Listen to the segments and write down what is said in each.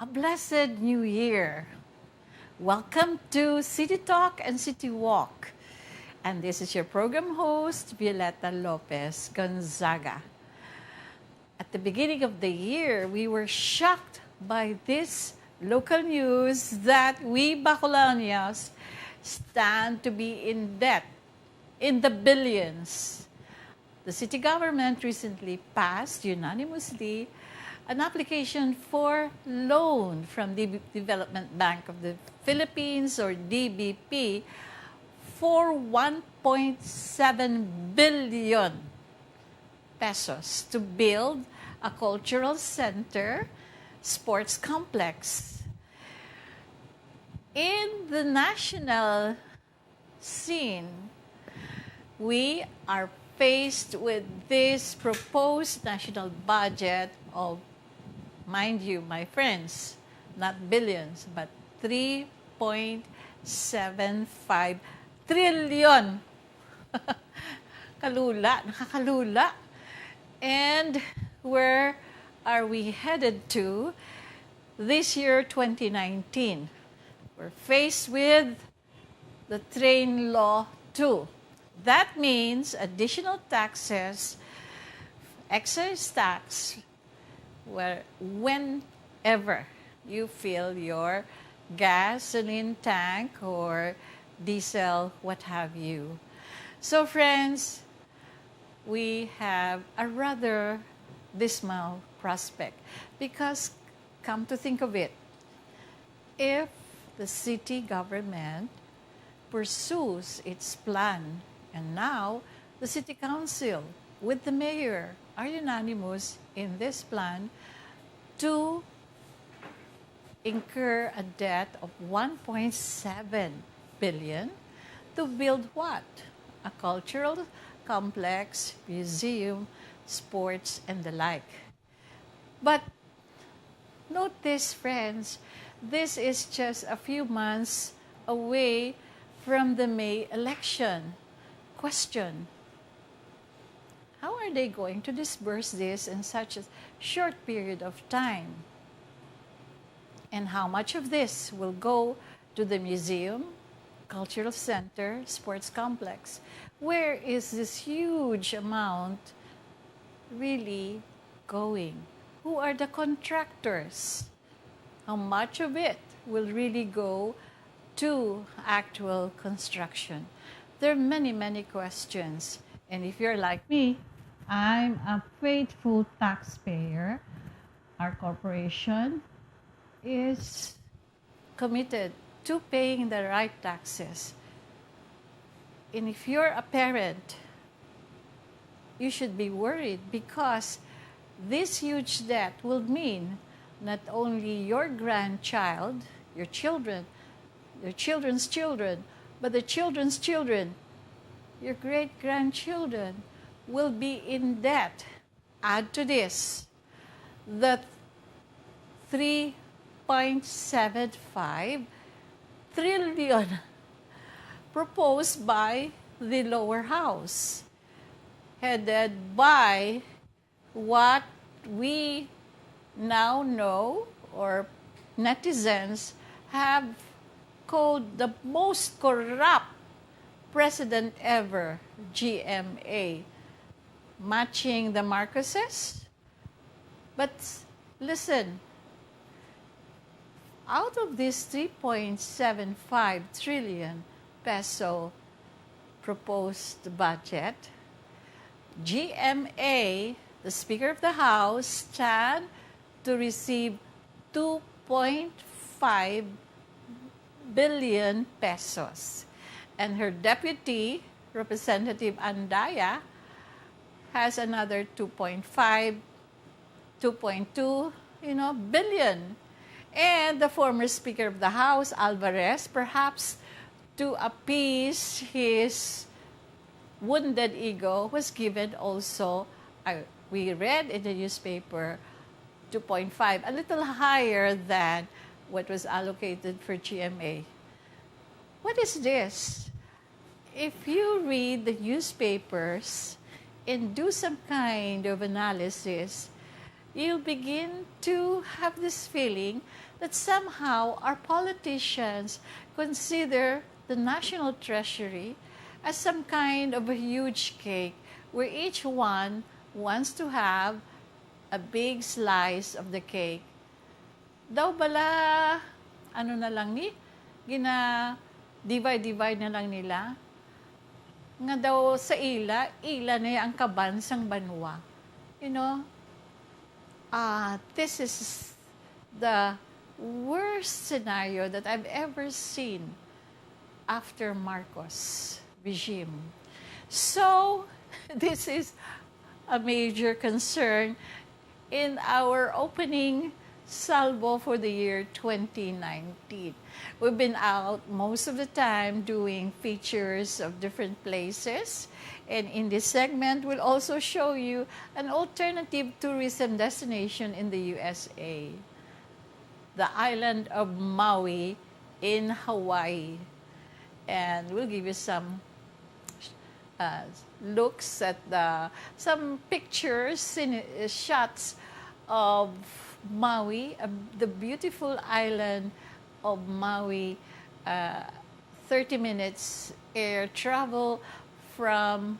A blessed new year. Welcome to City Talk and City Walk. And this is your program host, Violeta Lopez Gonzaga. At the beginning of the year, we were shocked by this local news that we Bacolanos stand to be in debt in the billions. The city government recently passed unanimously an application for loan from the Development Bank of the Philippines, or DBP, for 1.7 billion pesos to build a cultural center, sports complex. In the national scene, we are faced with this proposed national budget of, mind you, my friends, not billions, but 3.75 trillion. Nakakalula. And where are we headed to this year, 2019? We're faced with the Train Law 2. That means additional taxes, excise tax, whenever you fill your gasoline tank or diesel, what have you. So friends, we have a rather dismal prospect because, come to think of it, if the city government pursues its plan, and now the city council with the mayor are unanimous in this plan to incur a debt of 1.7 billion to build what? A cultural complex, museum, sports, and the like. But note this, friends, this is just a few months away from the May election. Question: how are they going to disburse this in such a short period of time? And how much of this will go to the museum, cultural center, sports complex? Where is this huge amount really going? Who are the contractors? How much of it will really go to actual construction? There are many, many questions. And if you're like me, I'm a faithful taxpayer. Our corporation is committed to paying the right taxes. And if you're a parent, you should be worried because this huge debt will mean not only your grandchild, your children, your children's children, but the children's children, your great-grandchildren, will be in debt. Add to this the 3.75 trillion proposed by the lower house, headed by what we now know, or netizens have called the most corrupt president ever, GMA, matching the Marcoses. But listen, out of this 3.75 trillion peso proposed budget, GMA, the Speaker of the House, stand to receive 2.5 billion pesos. And her deputy, Representative Andaya, has another 2.5, 2.2, billion. And the former Speaker of the House, Alvarez, perhaps to appease his wounded ego, was given also, we read in the newspaper, 2.5, a little higher than what was allocated for GMA. What is this? If you read the newspapers and do some kind of analysis, you'll begin to have this feeling that somehow our politicians consider the national treasury as some kind of a huge cake where each one wants to have a big slice of the cake. Daw bala, ano na lang ni, divide na lang nila. Nga daw sa ila na ang kabansang banwa. You know, this is the worst scenario that I've ever seen after Marcos regime. So, this is a major concern in our opening salvo for the year 2019. We've been out most of the time doing features of different places, and in this segment, we'll also show you an alternative tourism destination in the USA, the island of Maui in Hawaii. And we'll give you some looks at some pictures, shots of Maui, the beautiful island of Maui, 30 minutes air travel from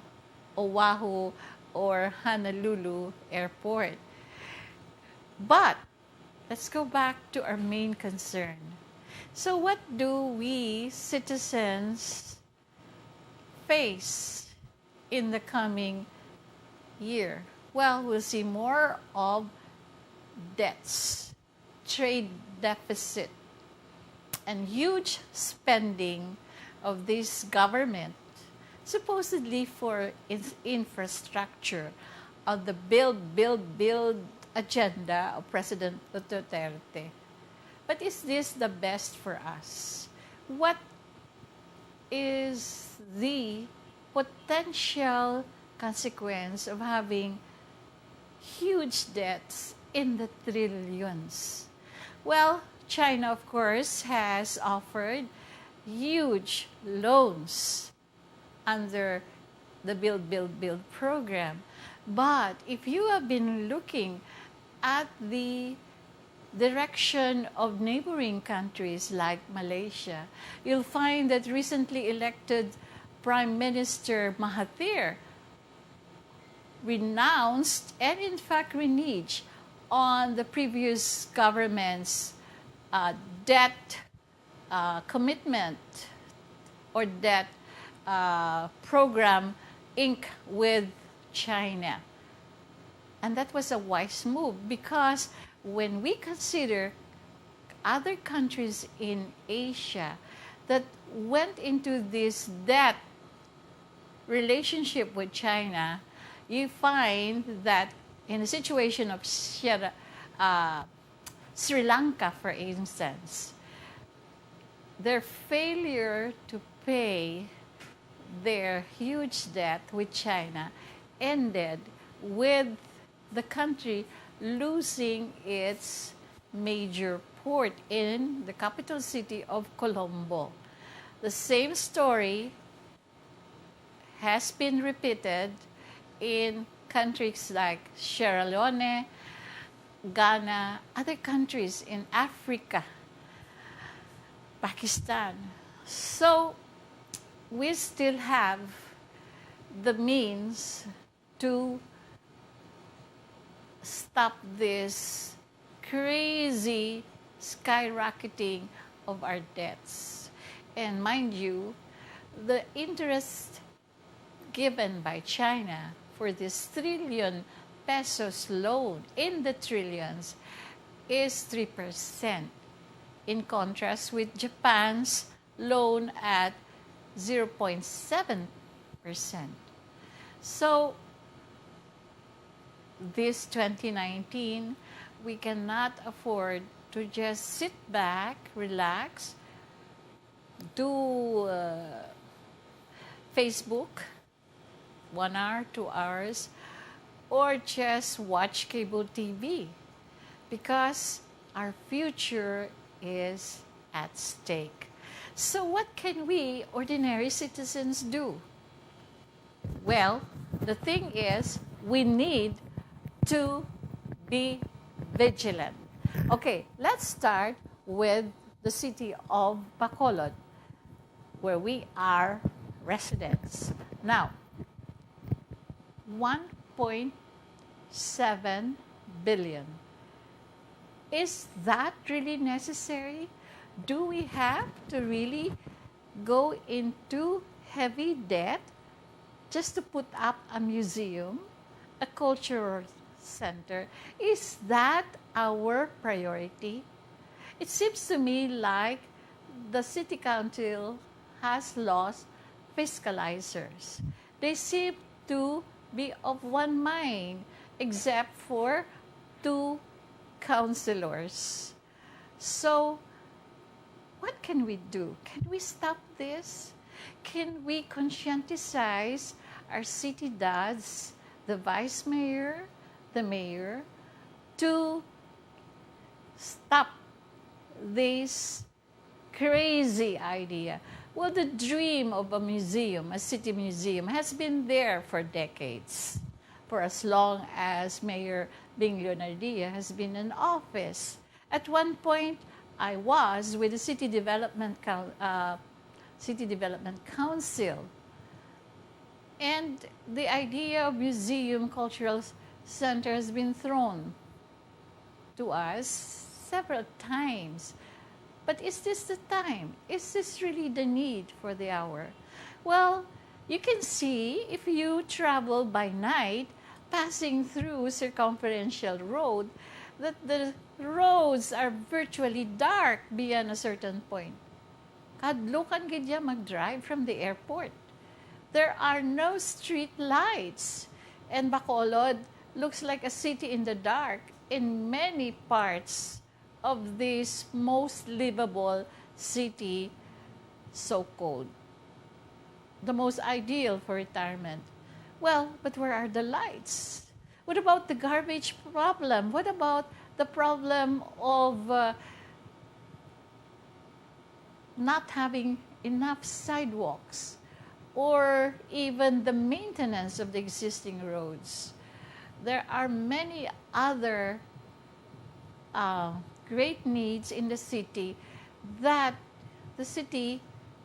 Oahu or Honolulu airport. But let's go back to our main concern. So what do we citizens face in the coming year? Well, we'll see more of debts, trade deficit, and huge spending of this government, supposedly for its infrastructure, of the build agenda of President Duterte. But is this the best for us? What is the potential consequence of having huge debts in the trillions? Well, China, of course, has offered huge loans under the Build program. But if you have been looking at the direction of neighboring countries like Malaysia, you'll find that recently elected Prime Minister Mahathir renounced and in fact reneged on the previous government's debt commitment or debt program ink with China. And that was a wise move, because when we consider other countries in Asia that went into this debt relationship with China, you find that in a situation of Sri Lanka, for instance, their failure to pay their huge debt with China ended with the country losing its major port in the capital city of Colombo. The same story has been repeated in countries like Sierra Leone, Ghana, other countries in Africa, Pakistan. So we still have the means to stop this crazy skyrocketing of our debts. And mind you, the interest given by China for this trillion pesos loan in the trillions is 3%, in contrast with Japan's loan at 0.7%. So this 2019, we cannot afford to just sit back, relax, do Facebook, 1 hour, 2 hours, or just watch cable TV, because our future is at stake. So what can we ordinary citizens do? Well, the thing is, we need to be vigilant. Okay, let's start with the city of Bacolod, where we are residents. Now, 1.7 billion. Is that really necessary? Do we have to really go into heavy debt just to put up a museum, a cultural center? Is that our priority? It seems to me like the city council has lost fiscalizers. They seem to be of one mind, except for two councilors. So, what can we do? Can we stop this? Can we conscientize our city dads, the vice mayor, the mayor, to stop this crazy idea? Well, the dream of a museum, a city museum, has been there for decades, for as long as Mayor Bing Leonardia has been in office. At one point, I was with the City Development Council, and the idea of museum cultural center has been thrown to us several times. But is this the time? Is this really the need for the hour? Well, you can see if you travel by night, passing through Circumferential Road, that the roads are virtually dark beyond a certain point. Kadlukan gid ya mag-drive from the airport. There are no street lights, and Bacolod looks like a city in the dark in many parts of this most livable city, so-called. The most ideal for retirement. Well, but where are the lights? What about the garbage problem? What about the problem of not having enough sidewalks, or even the maintenance of the existing roads? There are many other great needs in the city that the city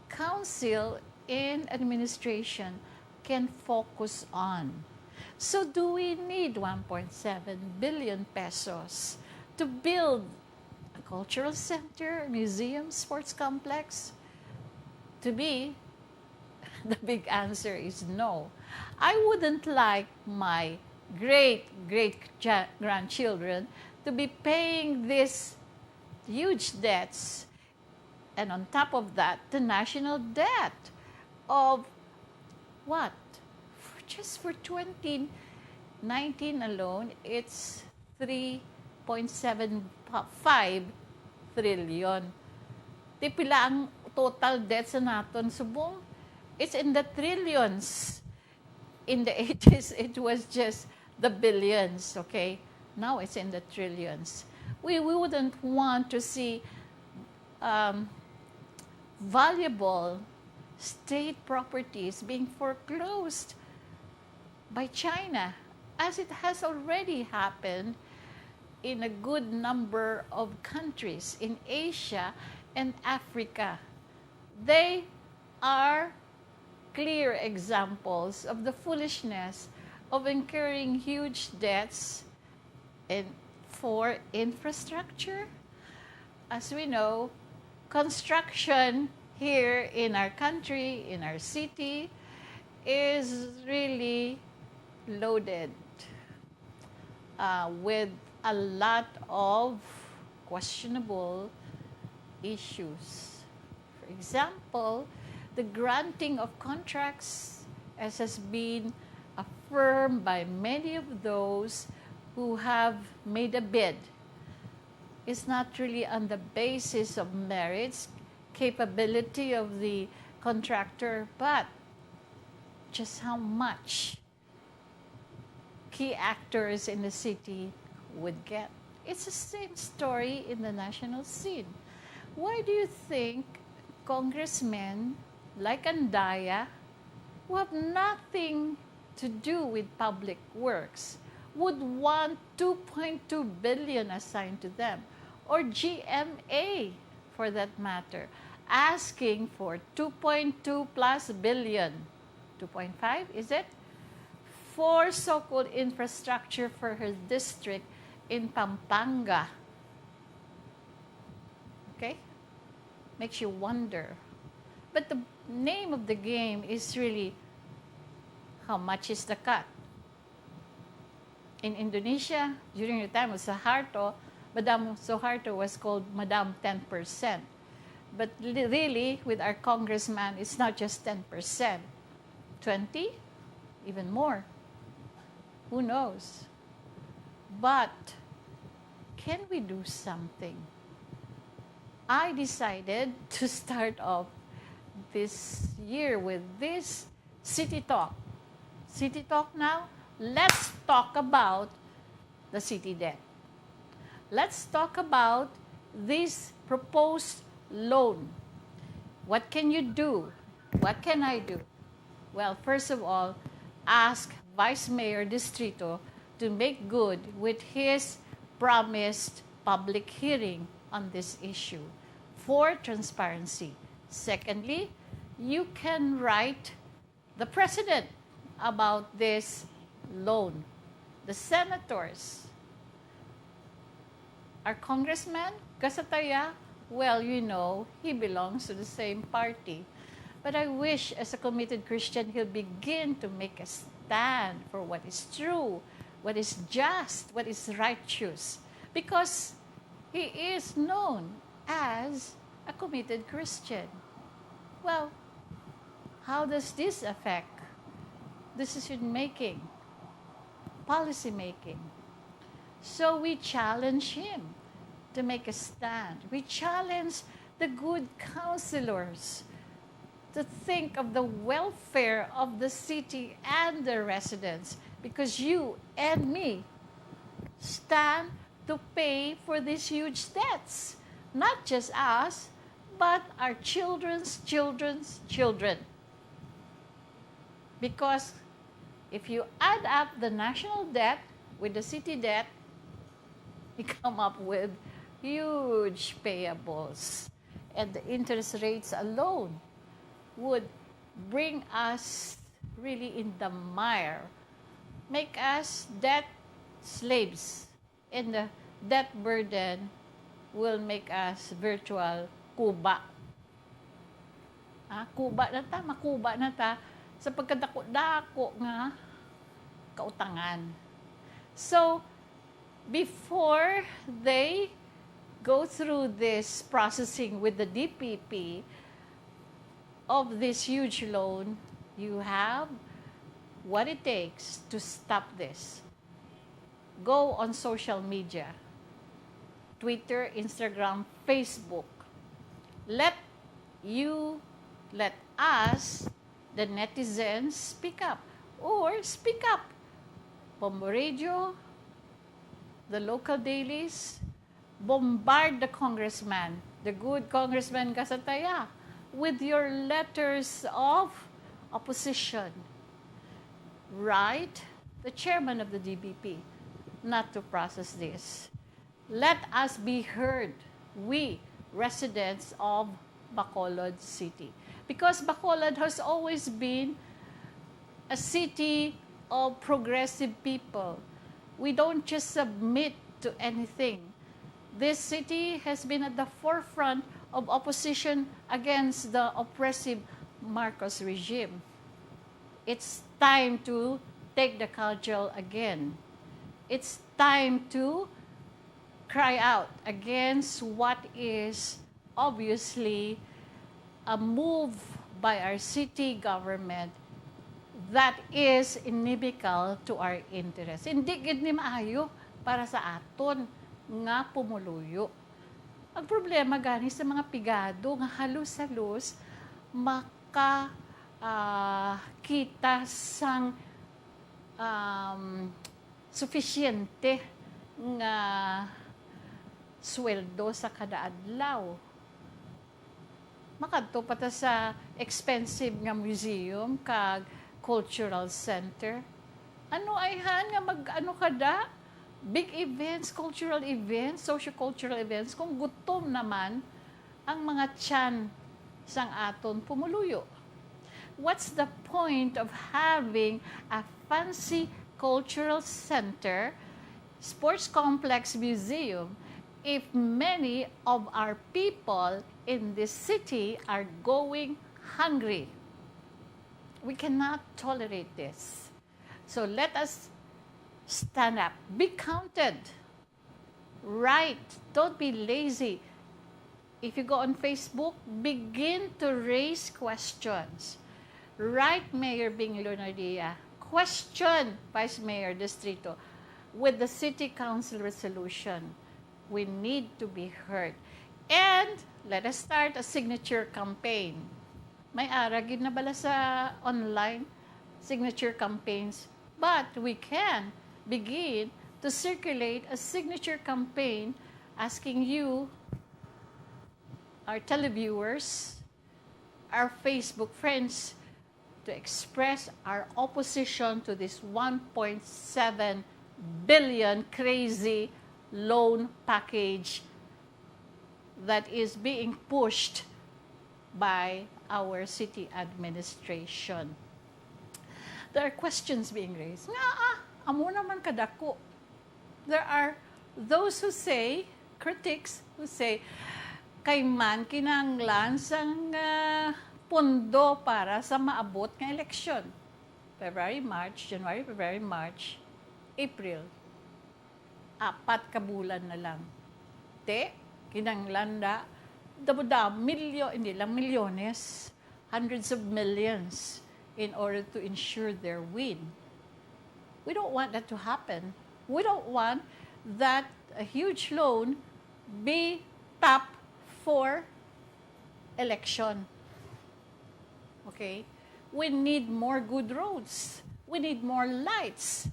council and administration can focus on. So do we need 1.7 billion pesos to build a cultural center, museum, sports complex? To me, the big answer is no. I wouldn't like my great-great-grandchildren to be paying these huge debts, and on top of that, the national debt of what? Just for 2019 alone, it's 3.75 trillion. Di pila ang total debt sa naton subong? It's in the trillions. In the 80s, it was just the billions, okay? Now it's in the trillions. We wouldn't want to see valuable state properties being foreclosed by China, as it has already happened in a good number of countries in Asia and Africa. They are clear examples of the foolishness of incurring huge debts for infrastructure. As we know, construction here in our country, in our city, is really loaded with a lot of questionable issues. For example, the granting of contracts, as has been affirmed by many of those who have made a bid, is not really on the basis of merits, capability of the contractor, but just how much key actors in the city would get. It's the same story in the national scene. Why do you think congressmen like Andaya, who have nothing to do with public works, would want 2.2 billion assigned to them, or GMA for that matter, asking for 2.2 plus billion, 2.5 is it, for so-called infrastructure for her district in Pampanga. Okay? Makes you wonder. But the name of the game is really, how much is the cut? In Indonesia, during the time of Suharto, Madam Suharto was called Madam 10%. But really, with our congressman, it's not just 10%. 20? Even more. Who knows? But can we do something? I decided to start off this year with this City Talk. City Talk now, let's talk about the city debt. Let's talk about this proposed loan. What can you do? What can I do? Well, first of all, ask Vice Mayor Distrito to make good with his promised public hearing on this issue for transparency. Secondly, you can write the president about this loan. The senators, our congressman, Gasataya, well, you know, he belongs to the same party. But I wish, as a committed Christian, he'll begin to make a stand for what is true, what is just, what is righteous. Because he is known as a committed Christian. Well, how does this affect decision making, policy making? So we challenge him to make a stand. We challenge the good counselors to think of the welfare of the city and the residents, because you and me stand to pay for these huge debts. Not just us, but our children's children's children. Because if you add up the national debt with the city debt, you come up with huge payables. And the interest rates alone would bring us really in the mire, make us debt slaves, and the debt burden will make us virtual kuba. Kuba na ta, makuba na ta, sa pagkadako-dako nga kautangan. So, before they go through this processing with the DPP of this huge loan, you have what it takes to stop this. Go on social media, Twitter, Instagram, Facebook. Let us, the netizens, speak up. Or speak up. Bombo Radio, the local dailies, bombard the congressman, the good Congressman Gasataya, with your letters of opposition. Write the chairman of the DBP not to process this. Let us be heard, we residents of Bacolod City. Because Bacolod has always been a city of progressive people. We don't just submit to anything. This city has been at the forefront of opposition against the oppressive Marcos regime. It's time to take the cudgel again. It's time to cry out against what is obviously a move by our city government that is inimical to our interests. Hindi gid ni maayo para sa aton nga pumuluyo. Ang problema gani sa mga pigado nga halos-halos kita sang sufisyente nga sweldo sa kada adlaw. Makadto pa ta sa expensive nga museum kag cultural center. Ano ay nga mag-ano kada? Big events, cultural events, socio-cultural events, kung gutom naman ang mga tiyan sang aton pumuluyo. What's the point of having a fancy cultural center, sports complex, museum, if many of our people in this city are going hungry? We cannot tolerate this. So let us stand up. Be counted. Write. Don't be lazy. If you go on Facebook, begin to raise questions. Write Mayor Bing Lunardia. Question Vice Mayor Distrito with the City Council resolution. We need to be heard. And let us start a signature campaign. May aragid na bala sa online signature campaigns. But we can begin to circulate a signature campaign asking you, our televiewers, our Facebook friends, to express our opposition to this 1.7 billion crazy loan package that is being pushed by our city administration. There are questions being raised. Amo naman kadako. There are those who say, critics who say, kay man kinanglan sang pondo para sa maabot ng eleksyon. February, March, January, February, March, April. 4 kabulan na lang. Kinanglan da, hindi lang milyones, hundreds of millions in order to ensure their win. We don't want that to happen. We don't want that a huge loan be tapped for election. Okay? We need more good roads. We need more lights.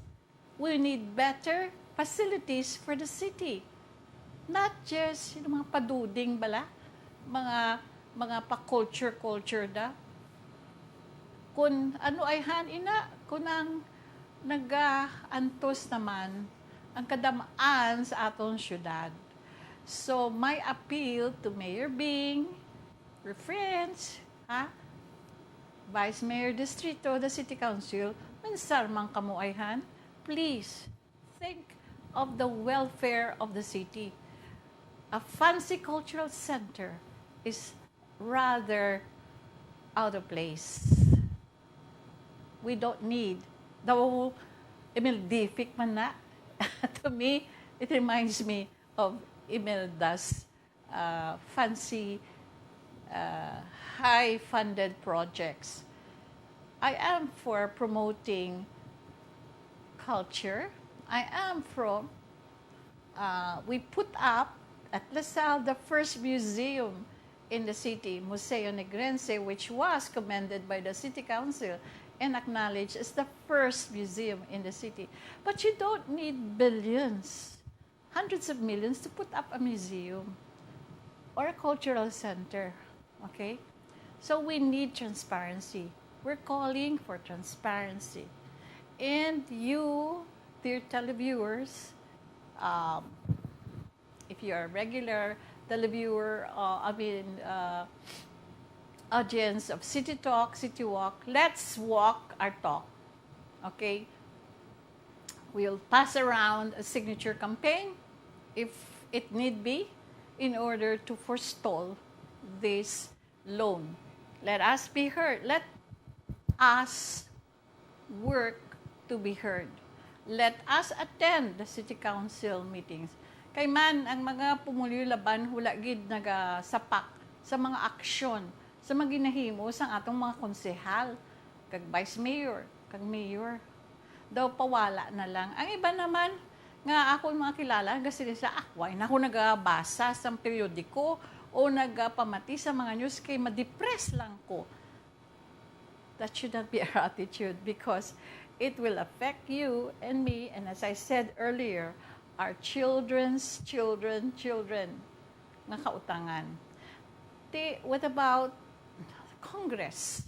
We need better facilities for the city. Not just yung mga paduding bala, mga pa-culture da. Kung ano ay ina, kung ang nag-antos naman ang kadamaan sa atong syudad. So, my appeal to Mayor Bing, your friends, Vice Mayor Distrito, the City Council, mansar mang kamuayhan, please think of the welfare of the city. A fancy cultural center is rather out of place. We don't need, though Imeldific man na, to me, it reminds me of Imelda's fancy, high-funded projects. I am for promoting culture. I am from, we put up at LaSalle the first museum in the city, Museo Negrense, which was commended by the City Council and acknowledged as the first museum in the city. But you don't need billions, hundreds of millions to put up a museum or a cultural center, okay? So we need transparency. We're calling for transparency. And you, dear televiewers, if you are a regular televiewer, audience of CITYTALK, CITYWALK, let's walk our talk, okay? We'll pass around a signature campaign, if it need be, in order to forestall this loan. Let us be heard. Let us work to be heard. Let us attend the City Council meetings. Kay man, ang mga pumulyo laban, hula gid nagasapak sa mga aksyon, sa mga ginahimo sa atong mga konsehal, kag vice mayor, kag mayor. Daw pawala na lang. Ang iba naman, nga ako mga kilala, kasi sa why na ako nagabasa sa periodiko o nagpamati sa mga news kay ma-depress lang ko. That should not be our attitude because it will affect you and me, and as I said earlier, our children's children nga kautangan. What about Congress?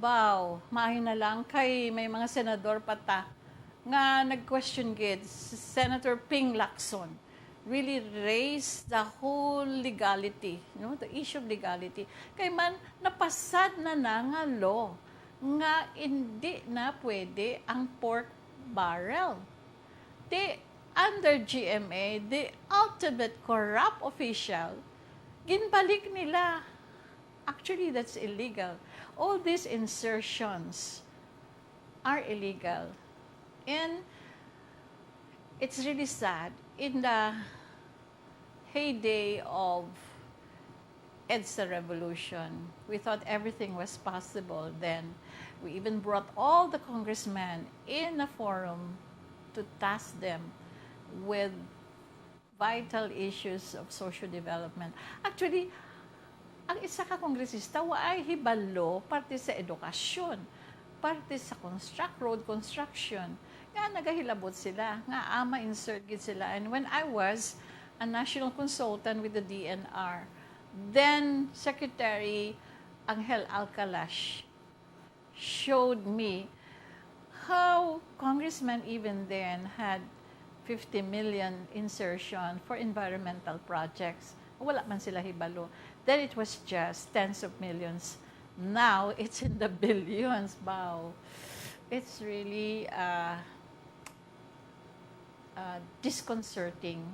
Baw, maayo na lang kay may mga senador pata nga nag-question gid si Senator Ping Lacson really raised the whole legality, the issue of legality. Kay man napasad na nga law nga hindi na pwede ang pork barrel. Under GMA, the ultimate corrupt official, ginbalik nila. Actually, that's illegal. All these insertions are illegal. And it's really sad. In the heyday of EDSA revolution, we thought everything was possible. Then we even brought all the congressmen in a forum to task them with vital issues of social development. Actually, ang isa ka kongresista waay hibalo parte sa edukasyon, parte sa road construction. Nga nagahilabot sila, nga ama insert gid sila. And when I was a national consultant with the DNR, then Secretary Angel Alcalash showed me how congressmen even then had 50 million insertion for environmental projects. Wala man sila hibalo. Then it was just tens of millions. Now it's in the billions. Wow. It's really disconcerting,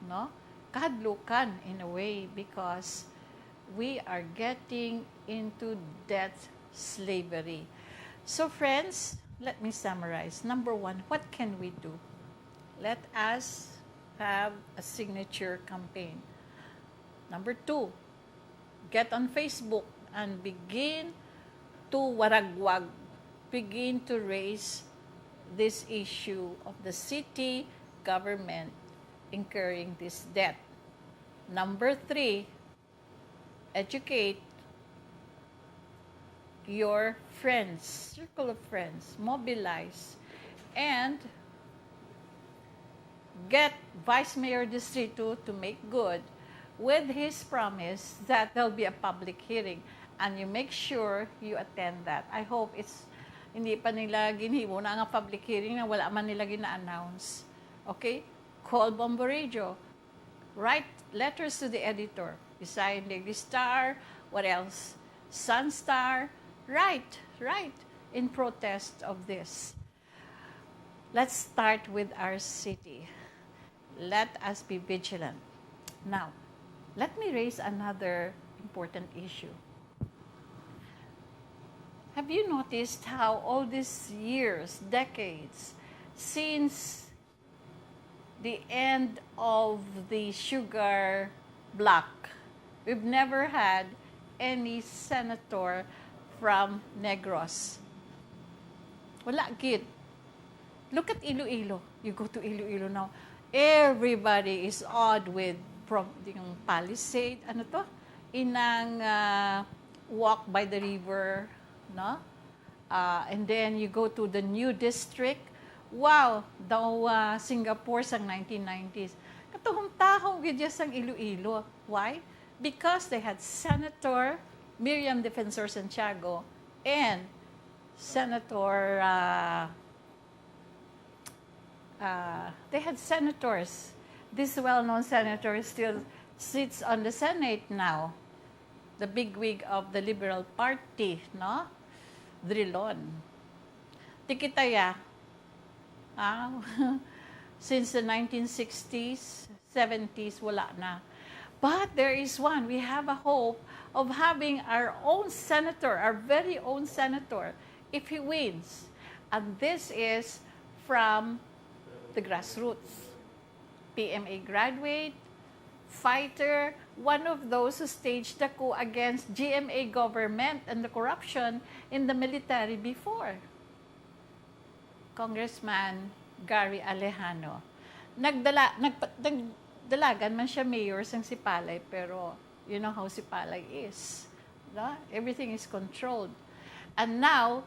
no? Kahadlukan in a way, because we are getting into debt slavery. So friends, let me summarize. Number one, what can we do? Let us have a signature campaign. Number two, get on Facebook and begin to waragwag, begin to raise this issue of the city government incurring this debt. Number three, educate your friends, circle of friends, mobilize, and get Vice Mayor Distrito to make good with his promise that there'll be a public hearing, and you make sure you attend that. I hope it's hindi pa nila ginhibo na nga public hearing na wala man nila gina-announce. Okay? Call Bombo Radio. Write letters to the editor. Design Daily Star. What else? Sunstar. Write in protest of this. Let's start with our city. Let us be vigilant. Now, let me raise another important issue. Have you noticed how all these years, decades, since the end of the sugar block, we've never had any senator from Negros? Wala gid. Look at Iloilo. You go to Iloilo now, everybody is awed with yung Palisade, inang walk by the river, no? And then you go to the new district. Wow, daw Singapore sang 1990s. Katuhong tahong gidya sang Iloilo. Why? Because they had Senator Miriam Defensor Santiago and Senator they had senators. This well-known senator still sits on the Senate now. The bigwig of the Liberal Party, no? Drilon. Tikitaya. Since the 1960s, 70s, wala na. But there is one. We have a hope of having our own senator, our very own senator, if he wins. And this is from the grassroots. PMA graduate, fighter, one of those who staged the coup against GMA government and the corruption in the military before. Congressman Gary Alejano. Nagdalagan man siya mayor sang Sipalay, pero you know how Sipalay is. No? Everything is controlled. And now,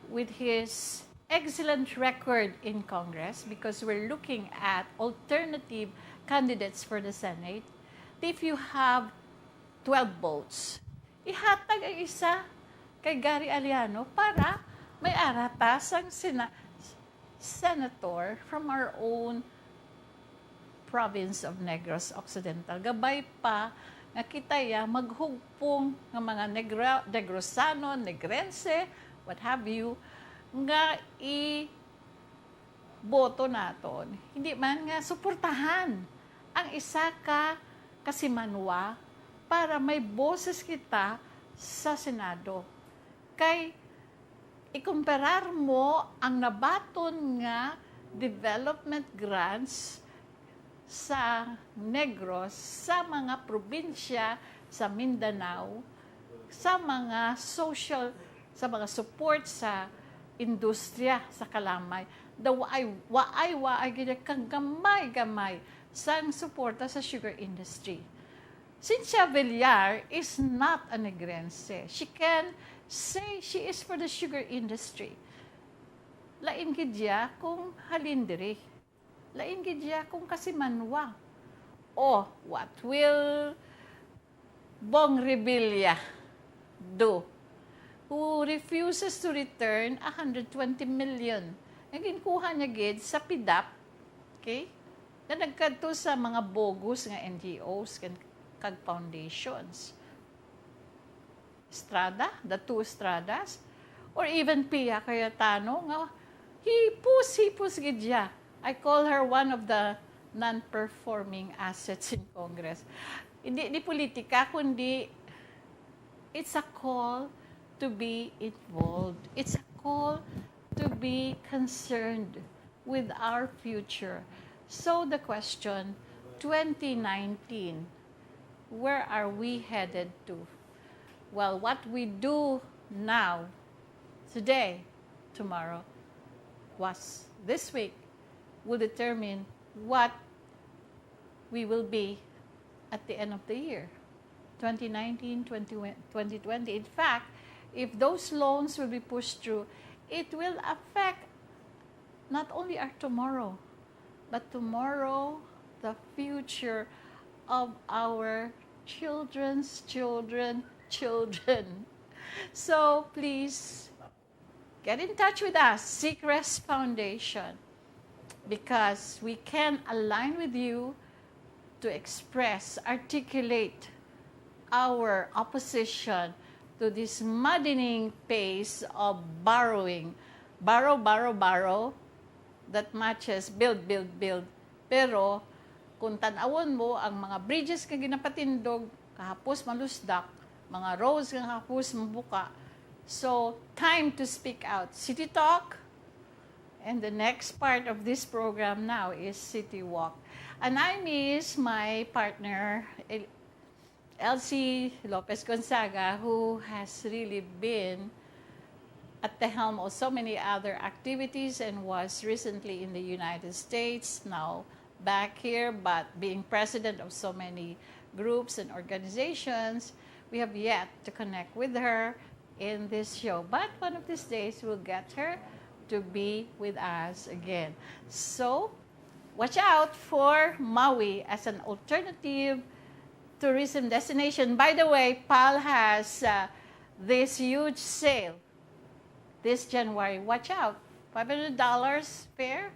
with his excellent record in Congress, because we're looking at alternative candidates for the Senate, if you have 12 votes, ihatag ang isa kay Gary Aliano para may aratas ang senator from our own province of Negros Occidental. Gabay pa nga kitaya maghugpong ng mga Negrosano, Negrense, what have you, nga boto naton. Hindi man nga suportahan ang isa ka kasimanwa para may boses kita sa Senado. Kay ikumparar mo ang nabaton nga development grants sa Negros, sa mga probinsya sa Mindanao, sa mga social, sa mga support sa industriya sa Kalamay, waay gina kang gamay-gamay sang suporta sa sugar industry. Cynthia Villar is not a Negrense. She can say she is for the sugar industry. Lain gidya kung halindiri. Lain gidya kung kasimanwa. O, what will Bong Revilla do? Who refuses to return 120 million. Ang kuha niya gid sa PIDAP, okay? Na nagkadto sa mga bogus nga NGOs kag foundations. Estrada, the two Estradas, or even Pia Cayetano, nga hipus gid siya. I call her one of the non-performing assets in Congress. Hindi politika, kundi it's a call to be involved. It's a call to be concerned with our future. So the question, 2019, where are we headed to? Well, what we do now, today, tomorrow, was this week, will determine what we will be at the end of the year, 2019, 2020. In fact, if those loans will be pushed through, it will affect not only our tomorrow, but tomorrow, the future of our children's children. So please, get in touch with us, Seacrest Foundation, because we can align with you to express, articulate our opposition to this maddening pace of borrowing. Borrow, that matches build. Pero kung tanawon mo ang mga bridges nga ginapatindog, kahapos malusdak, mga roads nga kahapos mabuka. So, time to speak out. City Talk, and the next part of this program now is CITYWALK. And I miss my partner, LC Lopez Gonzaga, who has really been at the helm of so many other activities and was recently in the United States, now back here, but being president of so many groups and organizations, we have yet to connect with her in this show. But one of these days, we'll get her to be with us again. So, watch out for Maui as an alternative tourism destination. By the way, PAL has this huge sale this January. Watch out. $500 fare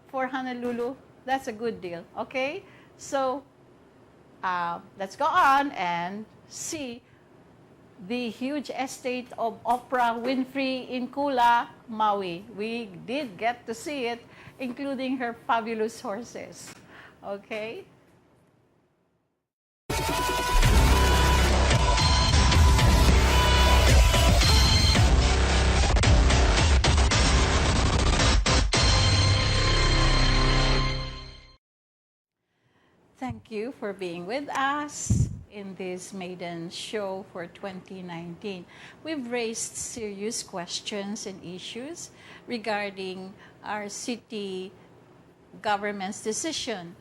for Honolulu. That's a good deal. Okay? So, let's go on and see the huge estate of Oprah Winfrey in Kula, Maui. We did get to see it, including her fabulous horses. Okay? Thank you for being with us in this maiden show for 2019. We've raised serious questions and issues regarding our city government's decision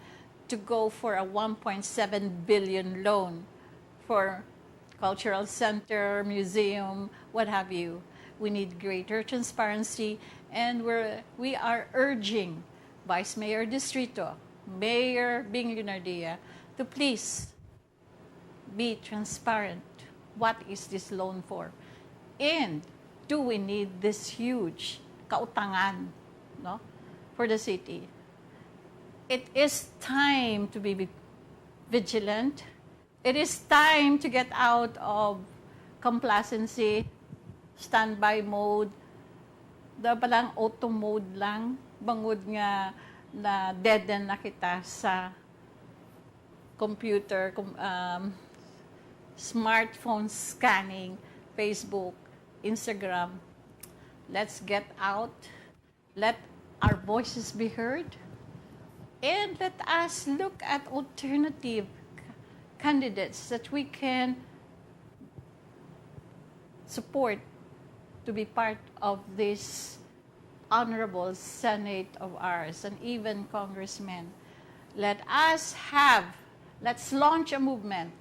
to go for a 1.7 billion loan for cultural center, museum, what have you. We need greater transparency, and we are urging Vice Mayor Distrito, Mayor Bing Lunardia, to please be transparent. What is this loan for? And do we need this huge kautangan, no, for the city? It is time to be vigilant. It is time to get out of complacency, standby mode, palang auto mode lang, bangod nga na deaden na kita sa computer, smartphone scanning, Facebook, Instagram. Let's get out. Let our voices be heard. And let us look at alternative candidates that we can support to be part of this honorable Senate of ours, and even congressmen. Let's launch a movement.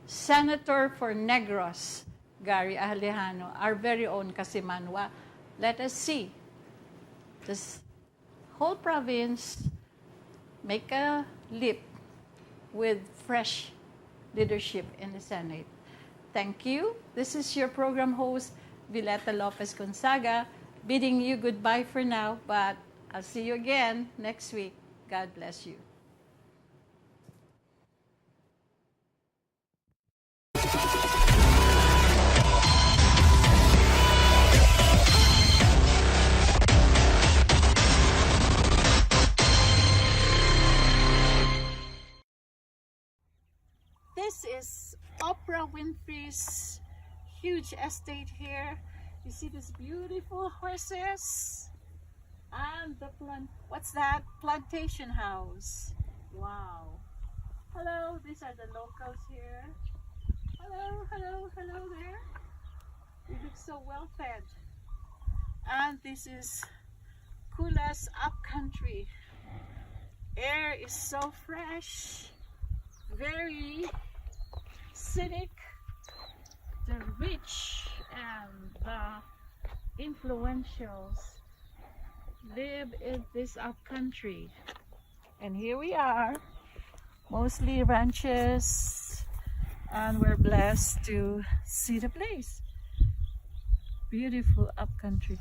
Senator for Negros, Gary Alejano, our very own Kasimanwa. Let us see this whole province make a leap with fresh leadership in the Senate. Thank you. This is your program host, Violeta Lopez Gonzaga, bidding you goodbye for now, but I'll see you again next week. God bless you. This is Oprah Winfrey's huge estate here. You see these beautiful horses and the what's that? Plantation house. Wow. Hello, these are the locals here. Hello, hello, hello there. You look so well fed. And this is Kula's upcountry. Air is so fresh, very scenic. The rich and the influentials live in this upcountry. And here we are, mostly ranches, and we're blessed to see the place. Beautiful upcountry.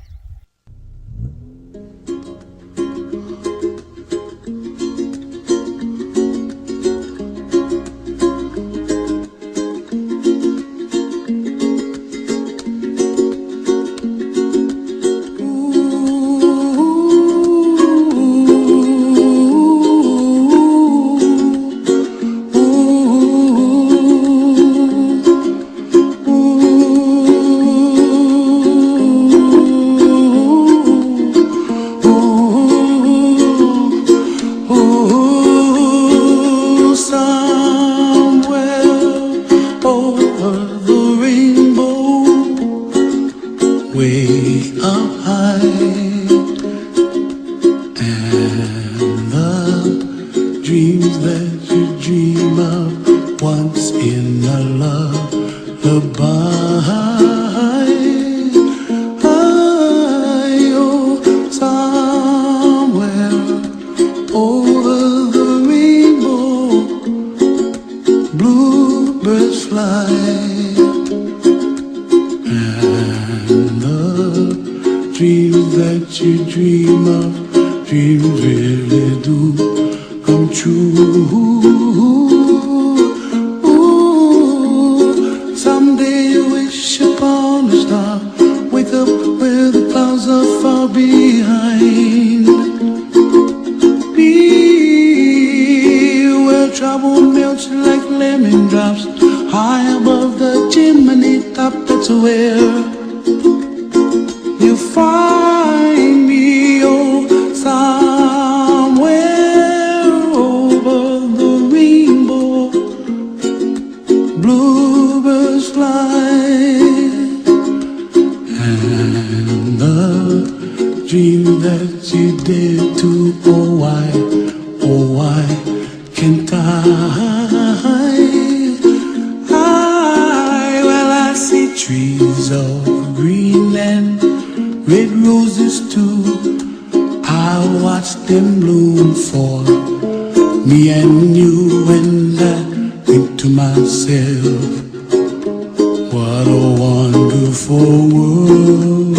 What a wonderful world.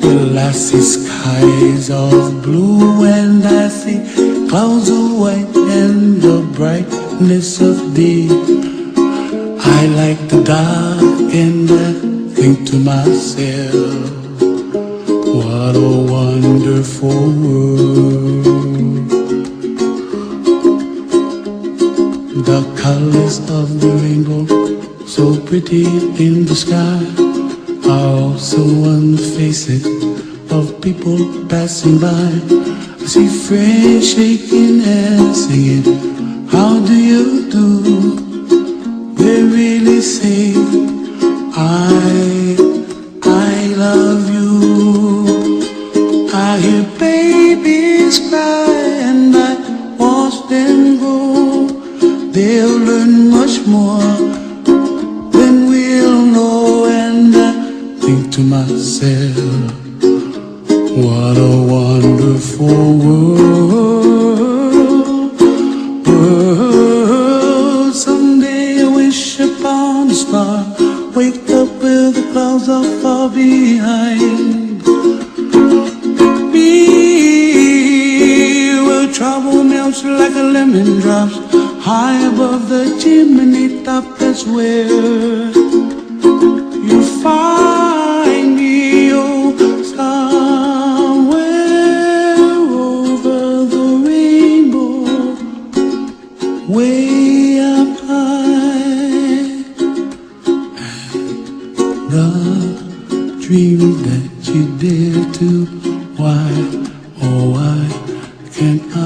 Well, I see skies of blue and I see clouds of white and the brightness of day. I like the dark and I think to myself, what a wonderful world. The colors of the rainbow, so pretty in the sky, are also on the faces of people passing by. I see friends shaking and singing, how do you do? They really say, I love you. I hear babies cry and I watch them grow. They'll learn much more than we'll know. And I think to myself, what a wonderful world. Someday I wish upon a star, wake up where the clouds are far behind me, where trouble melts like a lemon drops high above the chimney top. That's where you find me, oh, somewhere over the rainbow, way up high. And the dream that you dare to, why, oh why can't I?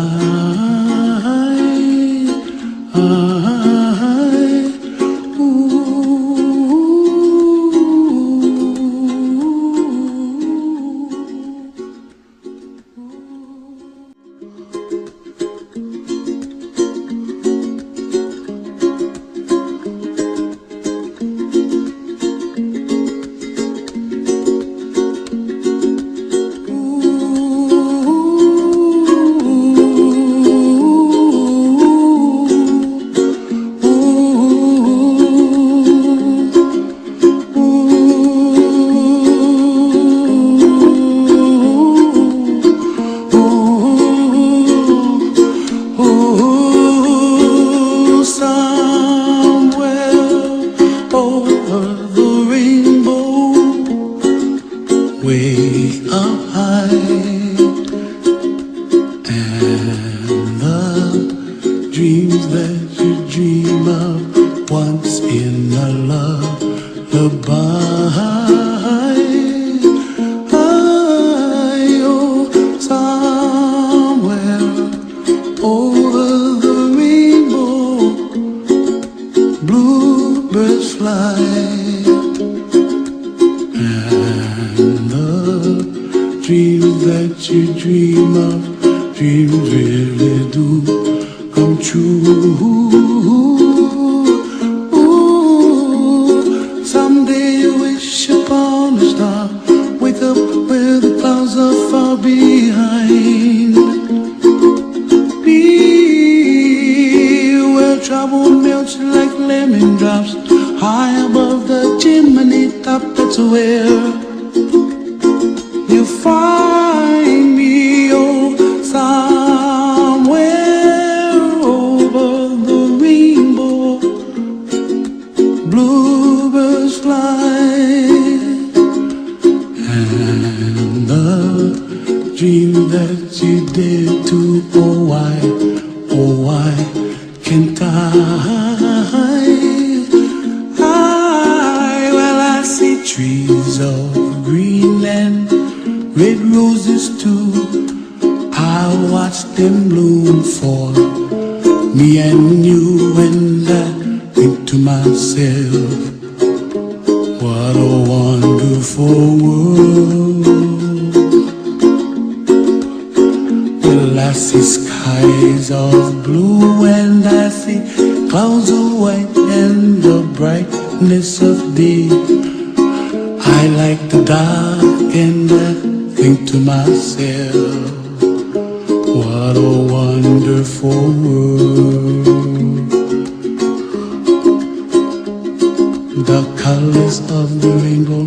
The colors of the rainbow,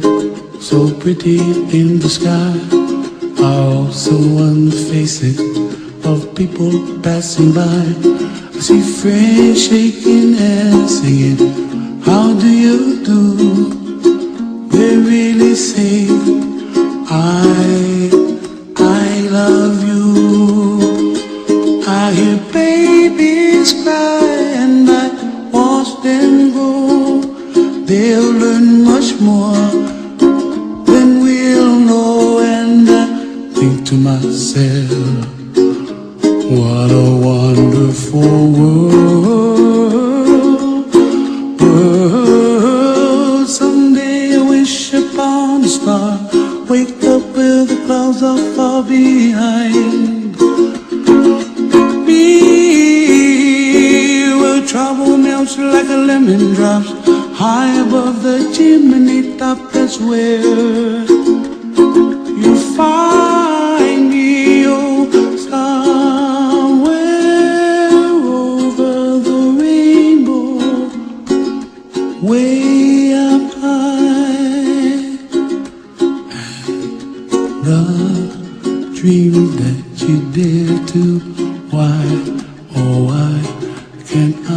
so pretty in the sky, are also on the faces of people passing by. I see friends shaking and singing, how do you do? They really say, I love you. I hear babies cry and I watch them grow. They'll learn much more than we'll know. And I think to myself, what a wonderful world. Someday I wish upon a star, wake up where the clouds are far behind me, where trouble melts like a lemon drops high above the chimney top. That's where you find me, oh, somewhere over the rainbow, way up high. The dreams that you dare to, why, oh why can't I?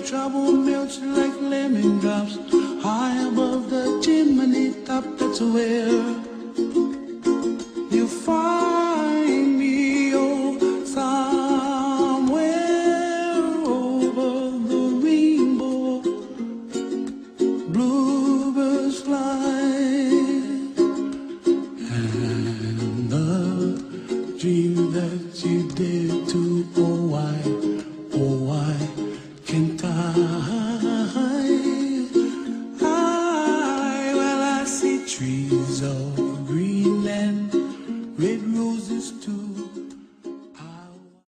Trouble melts like lemon drops high above the chimney top. That's where you find me, oh, somewhere over the rainbow. Bluebirds fly, and the dream that you dare to, oh why can't I? Well, I see trees of green and red roses too.